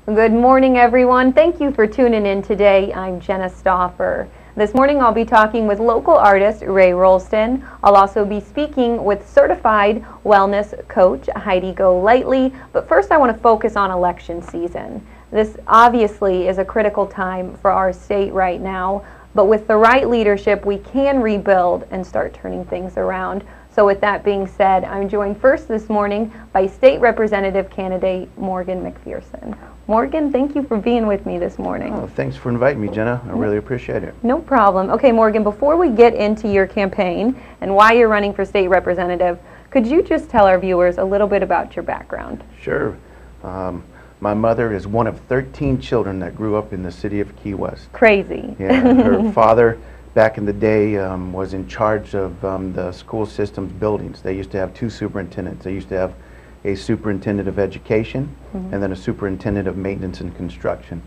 Good morning, everyone. Thank you for tuning in today. I'm Jenna Stauffer. This morning I'll be talking with local artist Ray Rolston. I'll also be speaking with certified wellness coach Heidi Golightly. But first I want to focus on election season. This obviously is a critical time for our state right now, but with the right leadership we can rebuild and start turning things around. So with that being said, I'm joined first this morning by State Representative candidate Morgan McPherson. Morgan, thank you for being with me this morning. Oh, thanks for inviting me, Jenna. I really appreciate it. No problem. Okay, Morgan, before we get into your campaign and why you're running for State Representative, could you just tell our viewers a little bit about your background? Sure. My mother is one of 13 children that grew up in the city of Key West. Crazy. Yeah, her father back in the day was in charge of the school system's buildings. They used to have two superintendents. They used to have a superintendent of education and then a superintendent of maintenance and construction.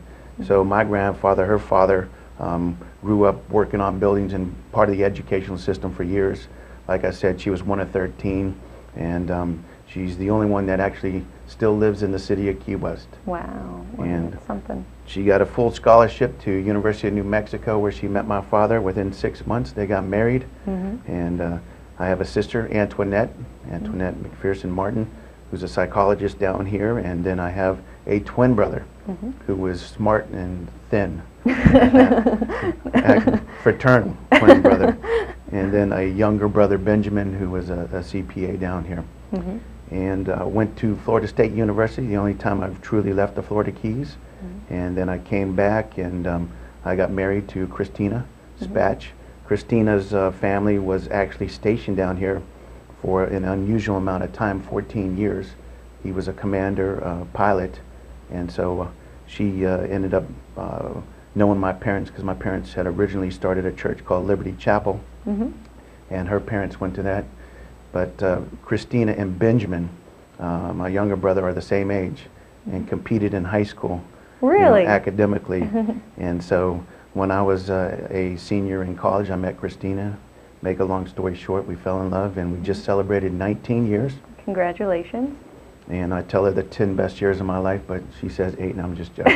So my grandfather, her father, grew up working on buildings and part of the educational system for years. Like I said, she was one of 13, and she's the only one that actually still lives in the city of Key West. Wow, and that's something. She got a full scholarship to University of New Mexico, where she met my father. Within 6 months they got married. And I have a sister, Antoinette McPherson Martin, who's a psychologist down here, and then I have a twin brother who was smart and thin, fraternal twin brother, and then a younger brother, Benjamin, who was a CPA down here. And went to Florida State University, the only time I've truly left the Florida Keys. And then I came back and I got married to Christina Spatch. Christina's family was actually stationed down here for an unusual amount of time, 14 years. He was a commander, pilot, and so she ended up knowing my parents, because my parents had originally started a church called Liberty Chapel, and her parents went to that. But Christina and Benjamin, my younger brother, are the same age and competed in high school. Really? You know, academically. And so when I was a senior in college, I met Christina. Make a long story short, we fell in love, and we just celebrated 19 years. Congratulations. And I tell her the 10 best years of my life, but she says 8, and I'm just joking.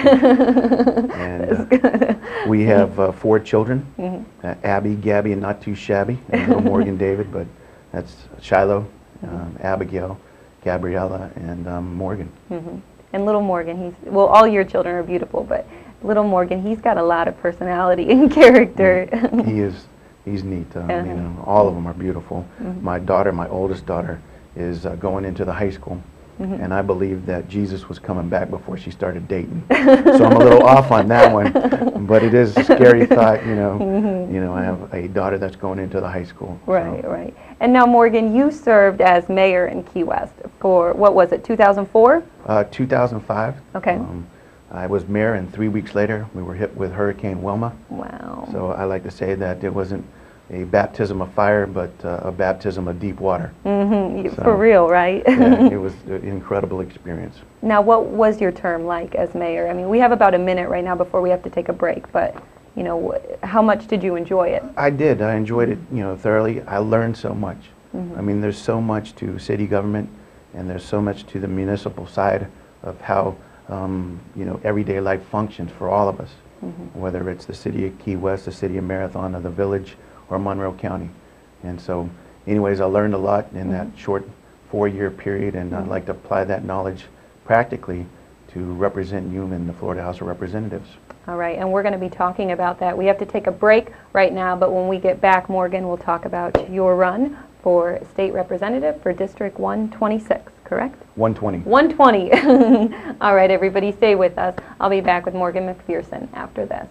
And we have 4 children, Abby, Gabby, and not too shabby, and little Morgan David, but that's Shiloh, Abigail, Gabriella, and Morgan. And little Morgan, well, all your children are beautiful, but little Morgan, he's got a lot of personality and character. He's neat. You know, all of them are beautiful. My daughter, my oldest daughter, is going into the high school, and I believe that Jesus was coming back before she started dating. So I'm a little off on that one, but it is a scary thought. You know, I have a daughter that's going into the high school. Right, so. Right. And now, Morgan, you served as mayor in Key West for, what was it, 2004? 2005. Okay. I was mayor, and 3 weeks later we were hit with Hurricane Wilma. Wow. So I like to say that it wasn't a baptism of fire, but a baptism of deep water. So, for real, right? Yeah, it was an incredible experience. Now, what was your term like as mayor? I mean, we have about a minute right now before we have to take a break, but you know, how much did you enjoy it? I did. I enjoyed it, you know, thoroughly. I learned so much. I mean, there's so much to city government, and there's so much to the municipal side of how you know, everyday life functions for all of us, whether it's the city of Key West, the city of Marathon, or the village, or Monroe County. And so, anyways, I learned a lot in that short 4-year period, and I'd like to apply that knowledge practically to represent you in the Florida House of Representatives. All right, and we're going to be talking about that. We have to take a break right now, but when we get back, Morgan, we'll talk about your run for State Representative for District 126, correct? 120. 120. All right, everybody, stay with us. I'll be back with Morgan McPherson after this.